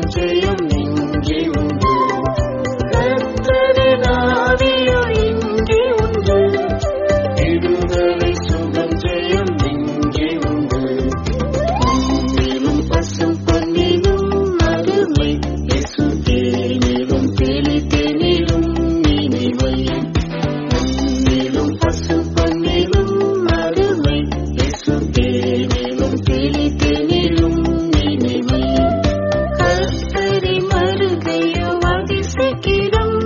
சுகம் ஜெயம் இங்கே உண்டு. கர்த்தரின் ஆவியோ இங்கே உண்டு. விடுதலை சுகம் ஜெயம் இங்கே உண்டு. மேலும் பசும் பொன்னிலும் அருமை இயேசு தேனிலும் தெளித்தேனிலும் நினைவை. மேலும் பசும் பொன்னிலும் அருமை இயேசு தேனிலும் தெளித்தேனிலும் நினைவை. கர்த்தரின் வருகையோ அதிசீக்கிரம்.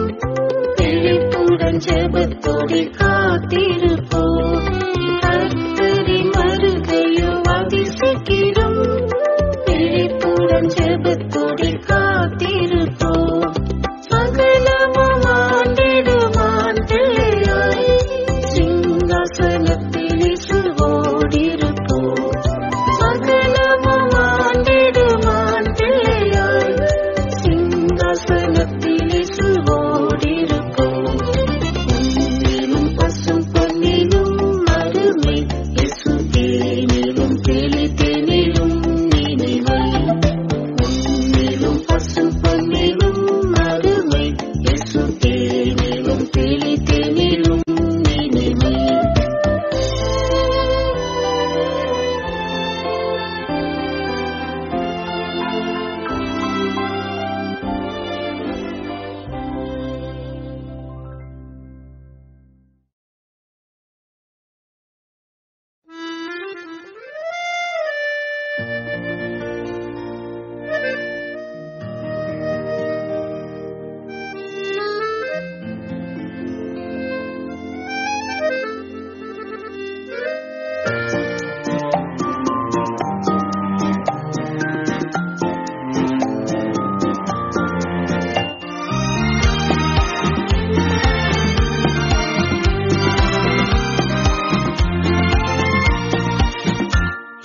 விழிப்புடன் ஜெபத்தோடு காத்திருப்போம். கர்த்தரின் வருகையோ அதிசீக்கிரம். விழிப்புடன் ஜெபத்தோடு காத்திருப்போம். சகலமும் ஆண்டிடுவான் பிள்ளையாய். சிங்காசனத்தில் இயேசுவோடிருப்போம். சகலமும் ஆண்டிடுவான் பிள்ளையாய். சிங்காசனத்தில் இயேசுவோடிருப்போம். பொன்னிலும் பசும் பொன்னிலும் அருமை இயேசு தேனிலும் தெளித்தேனிலும் நினைவை. பொன்னிலும் பசும் பொன்னிலும் அருமை இயேசு தேனிலும் தெளித்தேனிலும் நினைவை.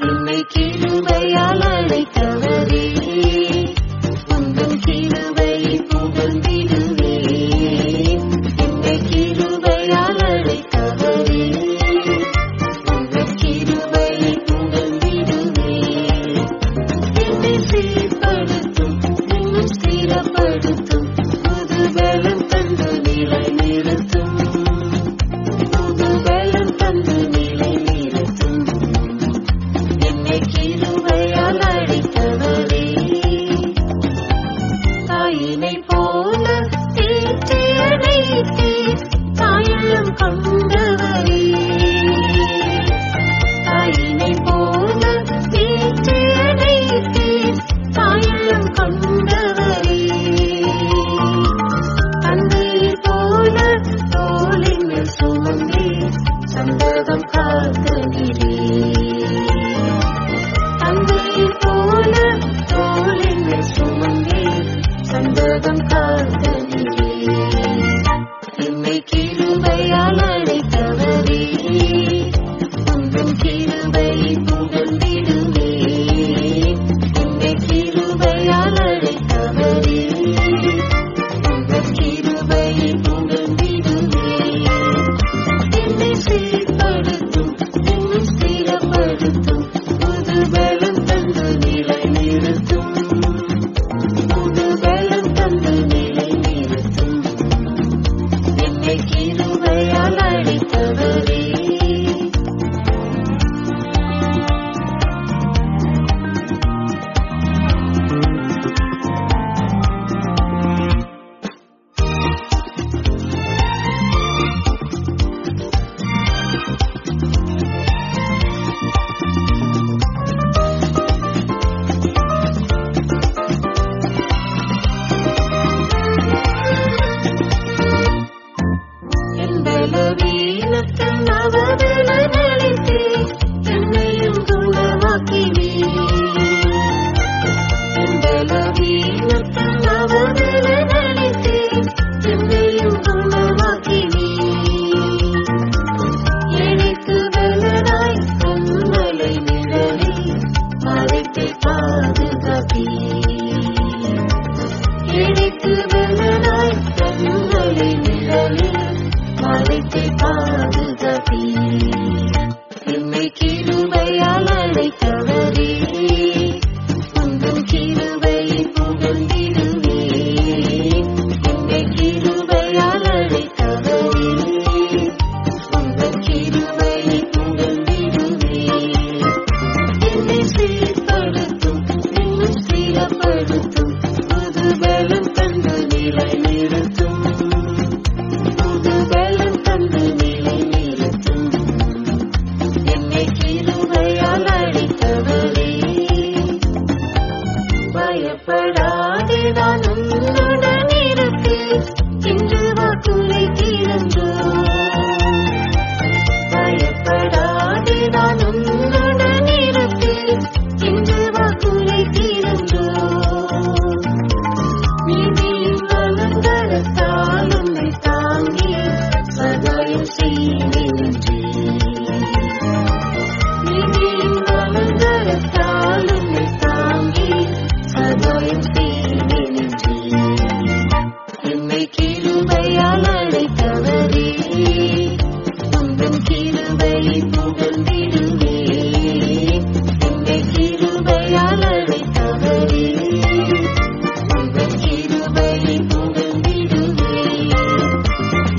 என்னை கிருபையால் அழைத்தவரே, உந்தன் கிருபையை புகழ்ந்திடுவேன். என்னை கிருபையால் அழைத்தவரே, உந்தன் கிருபையை புகழ்ந்திடுவேன். என்னை சீர்படுத்தும், இன்னும் ஸ்திரப்படுத்தும், புது பலம் தந்து நிலை நிறுத்தும். புது பலம் தந்து நிலை நிறுத்தும். என்னை கிருபையால் அழைத்தவரே, தாயினை போல தேற்றி அழைத்தீர். தாயுள்ளம் கொண்டவரே, தாயினை போல தேற்றி அழைத்தீர். தாயுள்ளம் கொண்டவரே, தந்தையை போல தோளின் மேல் சுமந்தீர். சந்ததம் காத்தனிரீர். தந்தையைப் போல தோளின் மேல் சுமந்தீர். சந்ததம் காத்தனிரீர். என்னை கிருபையால் அழைத்தவரே, உந்தன் கிருபையை புகழ்ந்திடுவேன். என்னை கிருபையால் அழைத்தவரே, உந்தன் கிருபையை புகழ்ந்திடுவேன். என்னை சீர்படுத்தும், இன்னும் ஸ்திரப்படுத்தும், புது பலம் தந்து நிலை நிறுத்தும். புது பலம் தந்து நிலை நிறுத்தும். என்னை கிருபையால் அழைத்தவரே. என் பலவீனத்தில் அவபலனளித்தீர். என்னையும் குணமாக்கினீர். என் பலவீனத்தில் அவபலனளித்தீர். என்னையும் குணமாக்கினீர். எனக்கு பலனாய் பொன்மலை நிழலில் மறைத்து பாதுகாப்பீர். எனக்கு பலனாய் பொன்மலை நிழலில் மறைத்து பாதுகாப்பீர். என்னை கிருபையால் அழைத்தவரே, உந்தன் கிருபையை புகழ்ந்து பலம் தந்து நிலை நிறுத்தும், புது பலம் தந்து நிலை நிறுத்தும். என்னை கிருபையால் அழைத்தவரே, பயப்படாதே நான் உன்னுடன் இருப்பேன் என்று வாக்குரை தீரன்றோம். பயப்படாதே நான் உன்னுடன் இருப்பேன் என்று வாக்குரை தீரன்றோம். நீதியின் அலங்காரத்தால் உன்னை தாங்கி சகாயம் செய்வேன். நீதியின் அலங்காரத்தால் உன்னை தாங்கி சகாயம் செய்வேன். என்னை கிருபையால் அழைத்தவரே, உந்தன் கிருபையை புகழ்ந்திடுவேன். என்னை கிருபையால் அழைத்தவரே, உந்தன் கிருபையை புகழ்ந்திடுவேன்.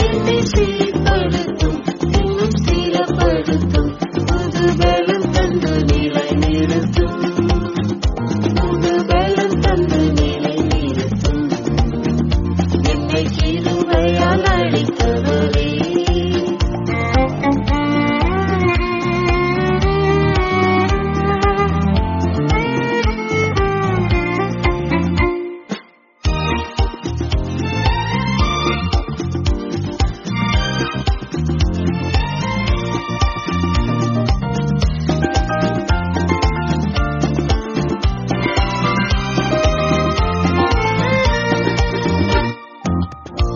என்னை சீர்படுத்தும், இன்னும் சீரப்படுத்தும், புது பலம் தந்து நிலை நிறுத்தும், புது பலம் தந்து நிலை நிறுத்தும். என்னை கிருபையால் அழைத்தவரே.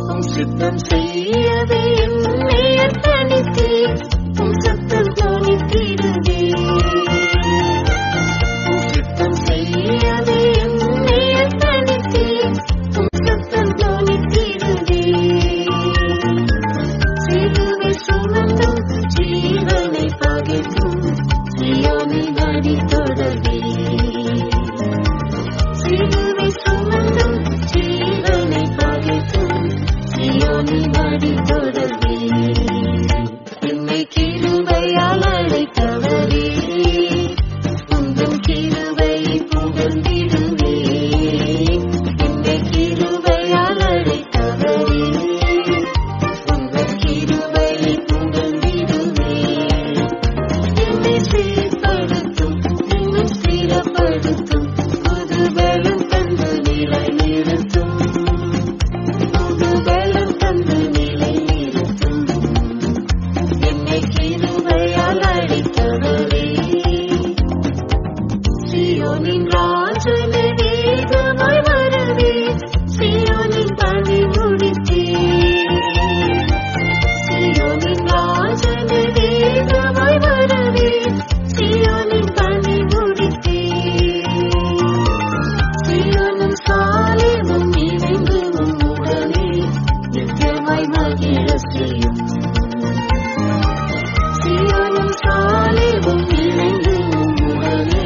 உம் சித்தம் செய்யவே என்னை அர்ப்பணித்தேன், உம் சத்தம் தொனித்திடுவே. உம் சித்தம் செய்யவே என்னை அர்ப்பணித்தேன், உம் சத்தம் தொனித்திடுவே. சிலுவை சுமந்தும் ஜீவனை பகைத்தும் சீயோனின் அடி தொடர்வே. சிலுவை சுமந்தும் ஜீவனை பகைத்தும் சீயோனின் அடி தொடர்வே. என்னை கிருபையால் அழைத்தவரே, உந்தன் கிருபையை புகழ்ந்திடுவேன். என்னை கிருபையால் அழைத்தவரே, உந்தன் கிருபையை புகழ்ந்திடுவேன். என்னை சீர்படுத்தும், இன்னும் ஸ்திரப்படுத்தும், புது பலம் தந்து நிலை நிறுத்தும், புது பலம் தந்து நிலை நிறுத்தும். என்னை கிருபையால் அழைத்தவரே. சீயோனின் ராஜனே வேகமாய் வரவே, சீயோனின் பணி முடித்தேன். சீயோனின் ராஜனே வேகமாய் வரவே, சீயோனின் பணி முடித்தேன். சீயோனும் சாலேமும் இணைந்து உம்முடனே நித்தியமாய் மகிழ செய்யும். சீயோனும் சாலேமும் இணைந்து உம்முடனே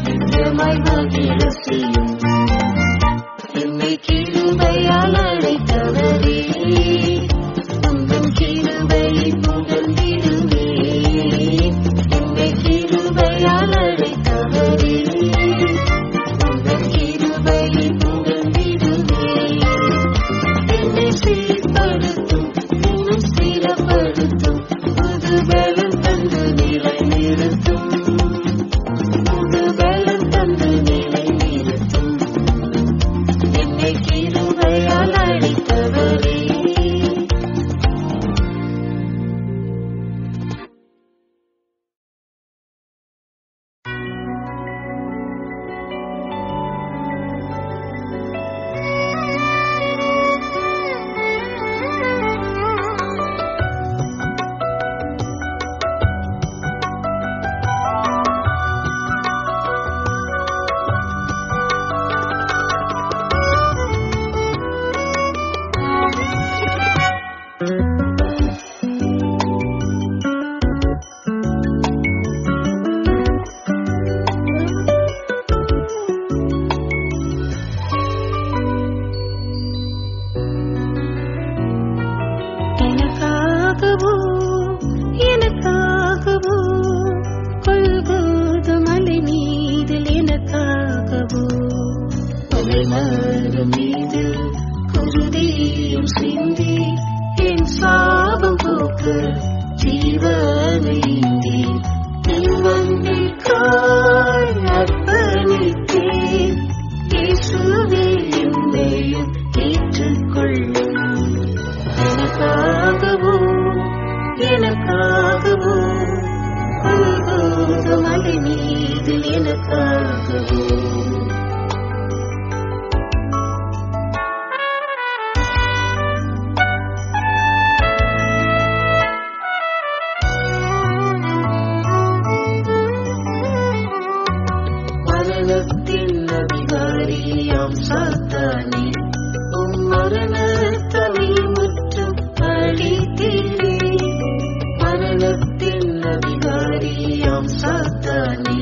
நித்தியமாய் மகிழ செய்யும். என்னை கிருபையால் அழைத்தவரே, உந்தன் கிருபையை புகழ்ந்திடுவேன். என்னை கிருபையால் அழைத்தவரே, உந்தன் கிருபையை புகழ்ந்திடுவேன். என்னை சீர்படுத்தும், இன்னும் ஸ்திரப்படுத்தும், புது பலம் தந்து நிலை நிறுத்தும், புது பலம் தந்து நிலை நிறுத்தும். என்னை கிருபையால் அழைத்தவரே. மரம் மீது குருதியும் சிந்தி என் சாபம் போக்க ஜீவனைந்தி வந்திற்காய் அர்ப்பணித்தேன் இயேசுவே என்னையும் ஏற்றுக்கொள்ளும் எனக்காகவோ மலை மீது எனக்காகவோ மரணத்தின் அதிகாரியாம் சாத்தானே மரணத்தை முற்றும் அழித்தீரே மரணத்தின் அதிகாரியாம் சாத்தானே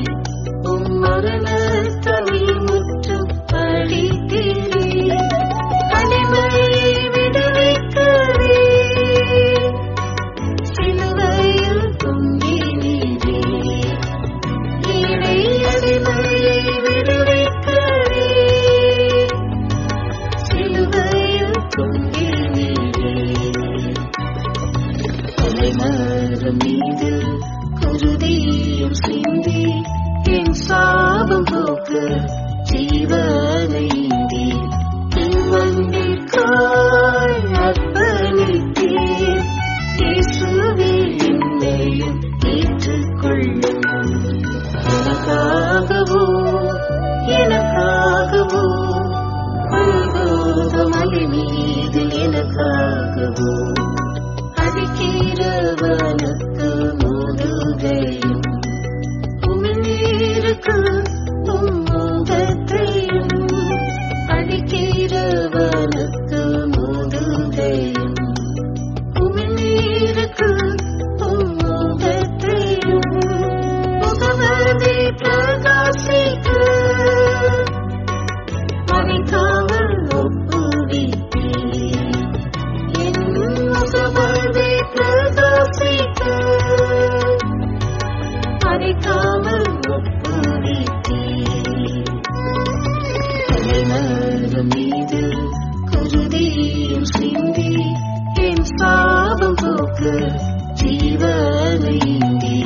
மரணத்தை முற்றும் அழித்தீரே அடிமையை விடுவிக்கவே சிலுவையில் தொங்கினீரே ஏழை அடிமையை விடுவிக்கவே மரம் மீது குருதியும் சிந்தி என் சாபம் போக்க ஜீவனைந்தி வந்திற்காய் அர்ப்பணித்தேன் இயேசுவே என்னையும் ஏற்றுக்கொள்ளும் எனக்காகவோ மலை மீது எனக்காகவோ அடிக்கிறவனுக்கு முதுகையும் உமிழ்நீருக்கு முகத்தையும் அடிக்கிறவனுக்கு முதுகையும் உமிழ்நீருக்கு முகத்தையும் முகமதி பிரகாசிக்க மறைக்காமல் ஒப்புவித்தேன் என் முகமதி பிரகாசிக்க மறைக்காமல் ஒப்புவித்தேன் மரம் மீது குருதியும் சிந்தி என் சாபம் போக்க ஜீவனைந்தி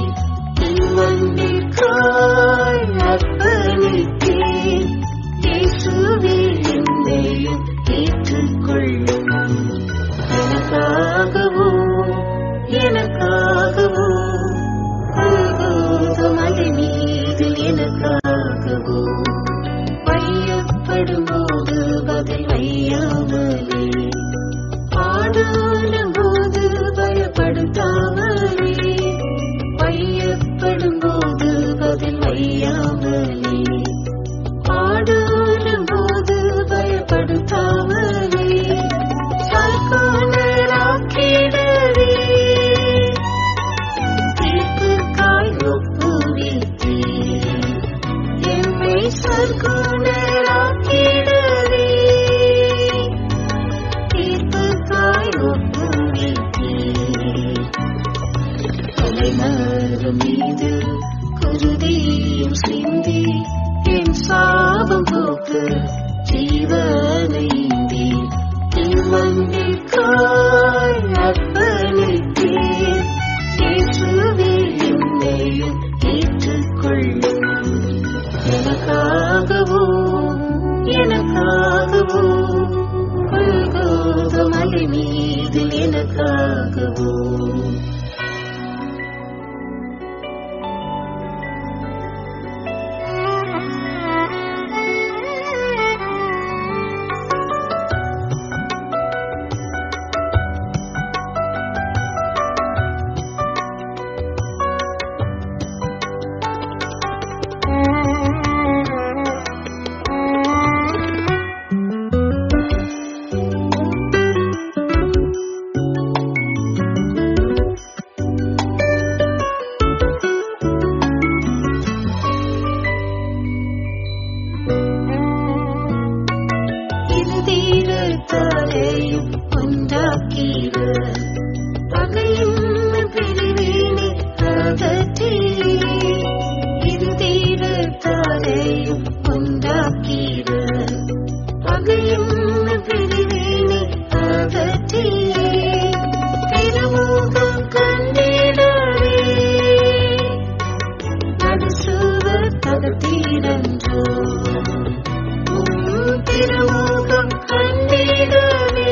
வந்திற்காய் அர்ப்பணித்தேன் இயேசுவே என்னையும் ஏற்றுக்கொள்ளும் எனக்காகவோ மலை மீது எனக்காகவோ வையப்படும் போது பதில் வையாமலே பாடாலும் போது பயப்படுத்தாமலே வையப்படும் போது பதில் வையாமலே பாடாலும் போது பயப்படுத்தாமலே சர்க்கோனராக்கிடவே தீர்ப்புக்காய் ஒப்புவித்தேன் எம்மை சர்க்கோனராக்கிடவே தீர்ப்புக்காய் ஒப்புவித்தேன் மரம் மீது குருதியும் சிந்தி என் சாபம் போக்க ஜீவனைந்தி வந்திற்காய் அர்ப்பணித்தேன் இயேசுவே என்னையும் ஏற்றுக்கொள்ளும் எனக்காகவோ மலை மீது எனக்காகவோ தீரத்தாலேயும் உண்டாக்கீர பகையும் பிரிவினை அகற்றி இது தீரத்தாலேயும் உண்டாக்கீர கண்டிடவே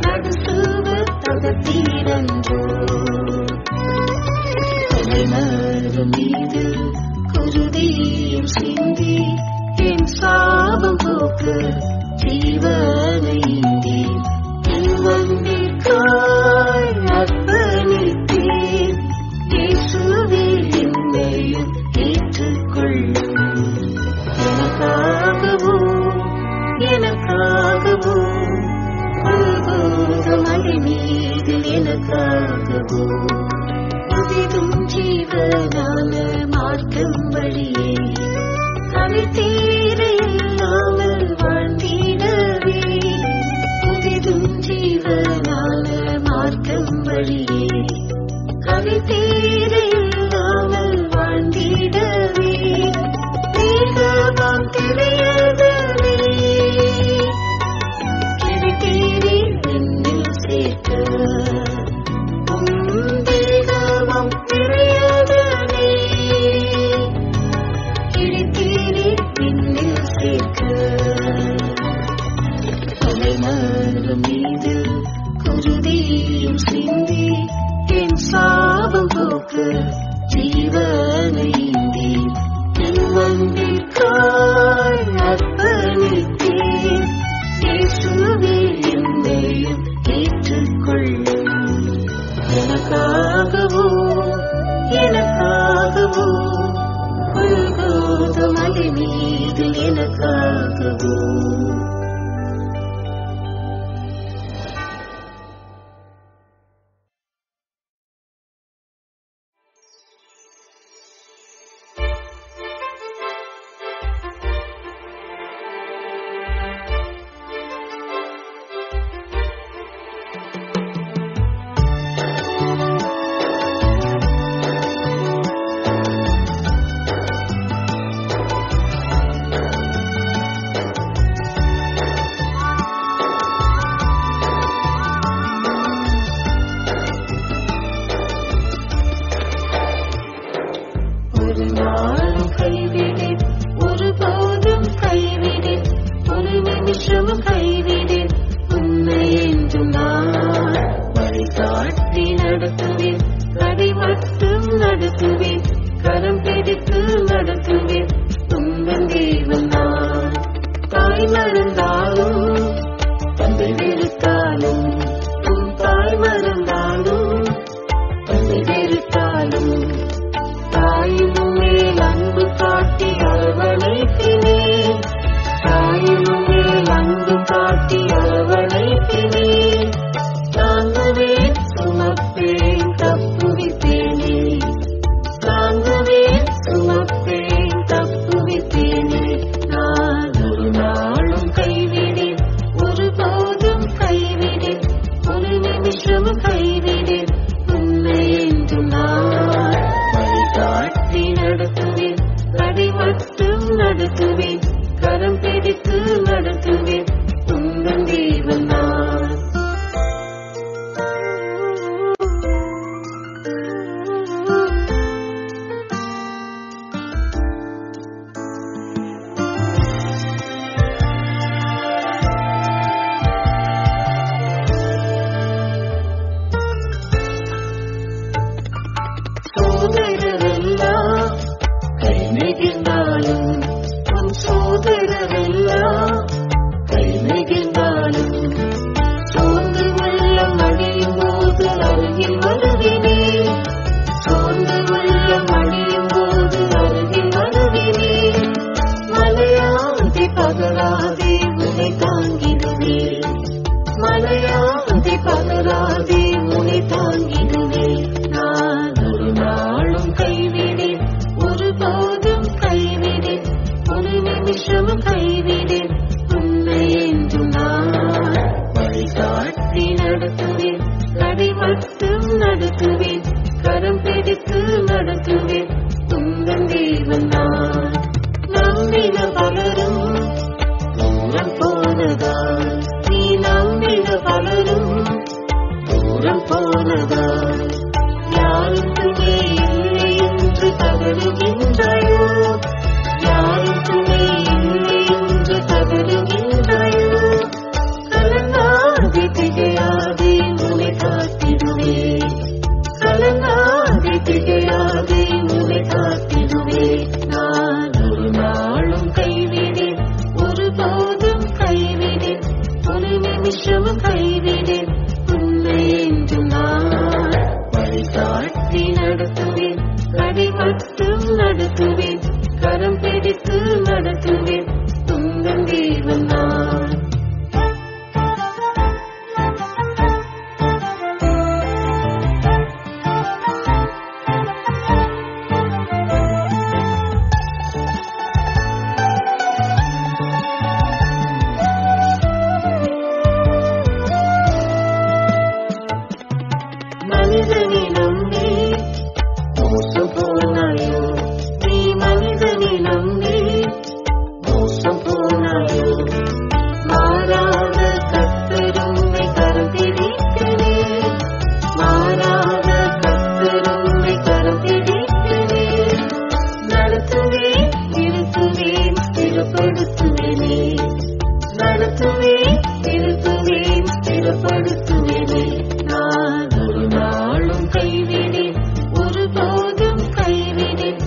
நடுசுவ தகத்தீரன்றோ தலைநகரம் மீது குருதியும் சிந்தி என் சாபம் போக்க ஜீவனை ஈந்தி என் வந்திற்காய் அர்ப்பணித்தேன் இயேசுவே என்னையும் ஏற்றுக்கொள்ளும் எனக்காகவும் மலை மீது எனக்காகவும் உதிரும் ஜீவனான மார்க்கம் வழியே கலை தீர இல்லாமல் வாழ்ந்திடவே உதிரும் ஜீவனான மார்க்கம் வழியே கலை தீர இல்லாமல் வாழ்ந்திடவே தேகமாம் திரையதவே கிழித்தீரே என்னில் சேர்க்க தேகமாம் திரையதவே கிழித்தீரே என்னில் சேர்க்க தலைநகரம் மீது குருதியும் சிந்தி என் சாபம் போக்க ஜீவனை ஈந்தி என் வந்திற்காய் அர்ப்பணித்தேன் இயேசுவே என்னையும் ஏற்றுக்கொள்ளும் எனக்காகவும் மலை மீது எனக்காகவும் தகருகின்றாயோ யாரும் துணை இல்லை என்று தகரு நடத்துவேன், திருப்புவேன், ஸ்திரப்படுத்துவேனே. நான் ஒரு நாளும் கைவிடேன், ஒருபோதும் கைவிடேன்,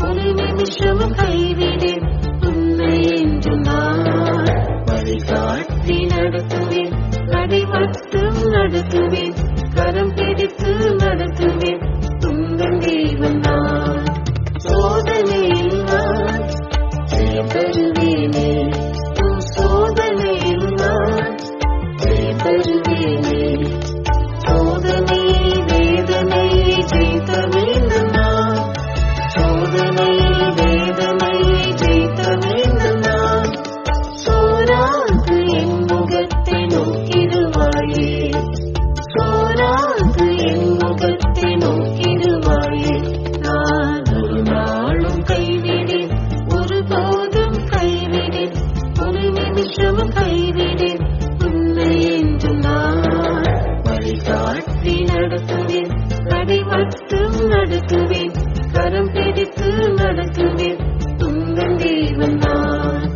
ஒரு நிமிஷமும் கைவிடேன் உன்னை என்று நான் வழிகாட்டி நடத்துவேன், நடை மட்டும் நடத்துவேன், கரம் பிடித்து நடத்துவேன் உங்கள் தேவன் நான். சோதனையில் நான் ஜெயம் பெறுவேனே, உன் சோதனையில் நான் ஜெயம் பெறுவேனே. சோதனை வேதனை ஜெயித்த வேண்டும் நான், சோதனை வேதனை ஜெயித்த வேண்டும் நான். சோராது என் முகத்தை நோக்கிடுவாயே, சோராது என் முகத்தை நோக்கிடுவாயே. நான் ஒரு நாளும் கைவிடேன், ஒருபோதும் கைவிடேன், ஒரு நிமிஷமும் கைவிடேன் உன்னை என்று நான் வழிகாட்டி நடத்துவேன், நடை மட்டும் நடத்துவேன், கரம் பிடித்து நடத்துவேன் உங்கள் தேவன் நான்.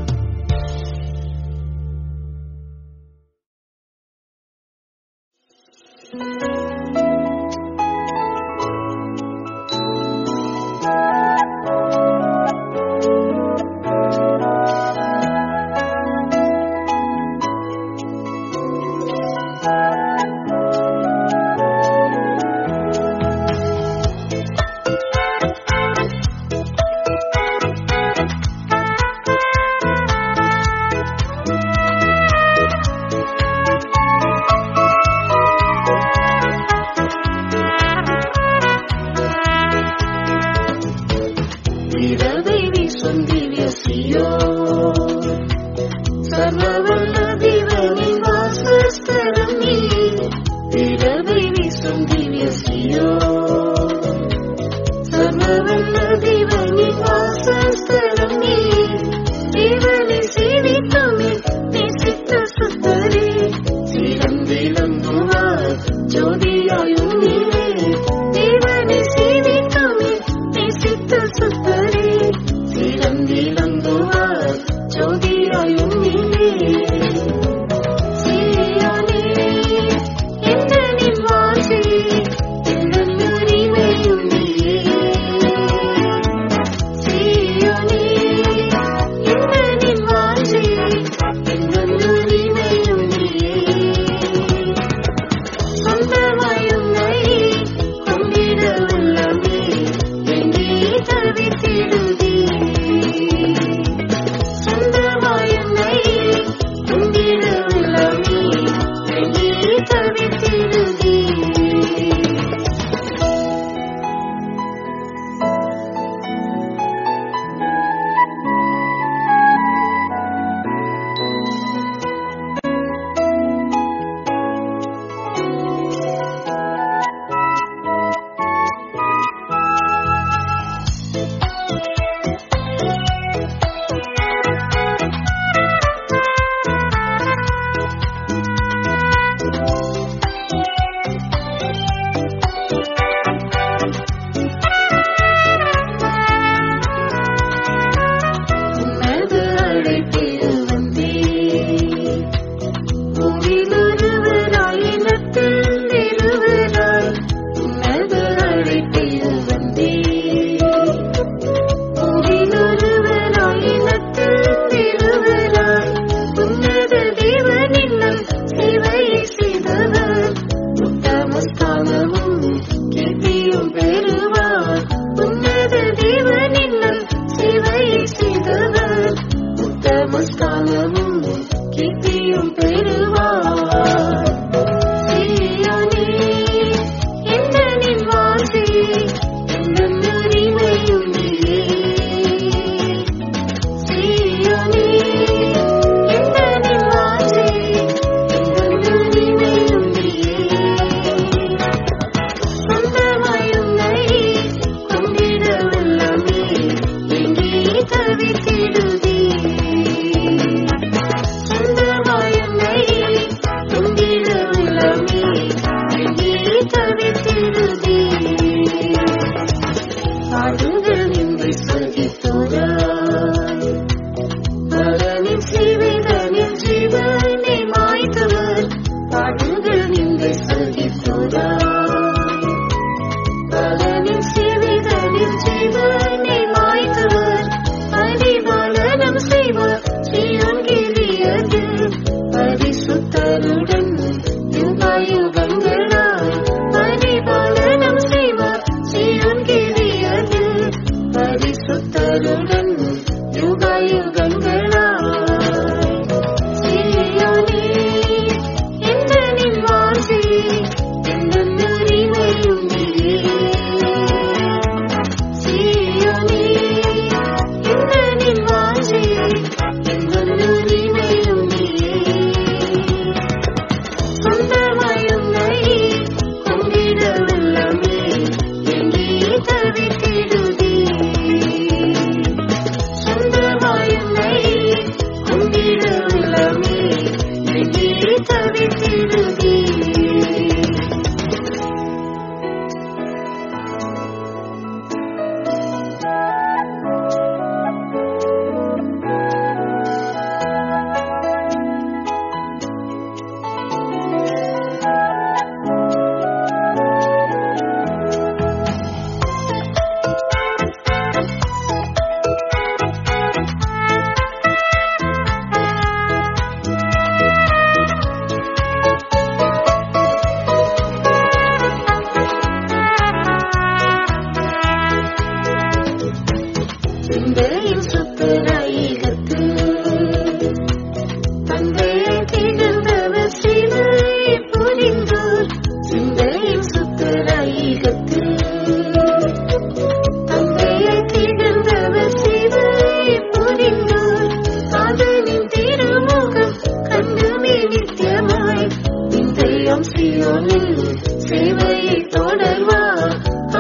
சியோனில் சேவையை தொடர்வார்.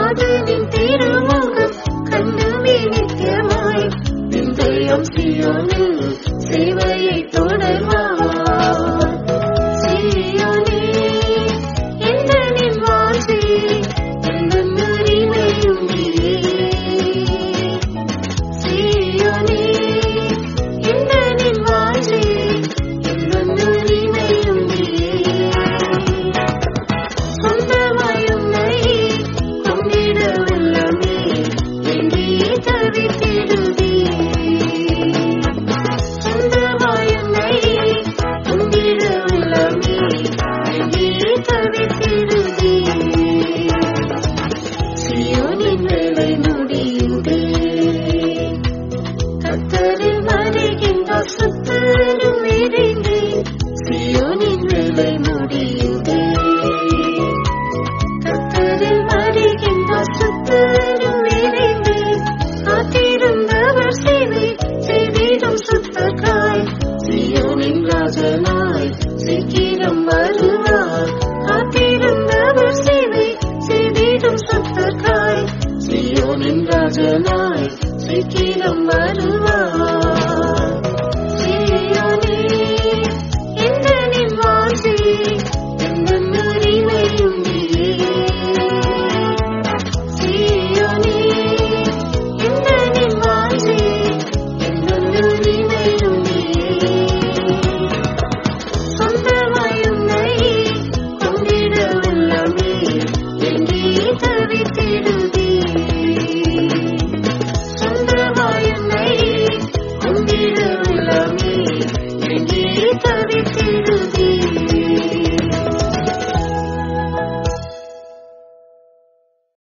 அதனின் திருமுகம் கண்ணுமே நித்தியமாய் நிந்தயம் சியோனில் சேவையை தொடர்வார். சியோனே எந்தனின் வாழ்வே எந்தன் உரிமையும் நீயே. சியோனே எந்தனின் வாழ்வே எந்தன் உரிமையும் நீயே. சொந்தமாய் உன்னை கொண்டிட உள்ளமே எங்கே தவித்திடுவே. சொந்தமாய் உன்னை கொண்டிட உள்ளமே எங்கே தவித்திடுவே. சியோனின் வேலை முடியுதே. கர்த்தரில் வருகின்ற சுத்தரும் நிறைந்தே. சியோனின் வேலை முடியுதே. கர்த்தரில் வருகின்ற சுத்தரும் நிறைந்தே. காத்திருந்தவர் சேவை செய்திடும் சுத்தக்காய். சியோனின் ராஜனாய் சீக்கிரம் வருவார். காத்திருந்தவர் சேவை செய்திடும் சுத்தக்காய். சியோனின் ராஜனாய் சீக்கிரம் வருவார்.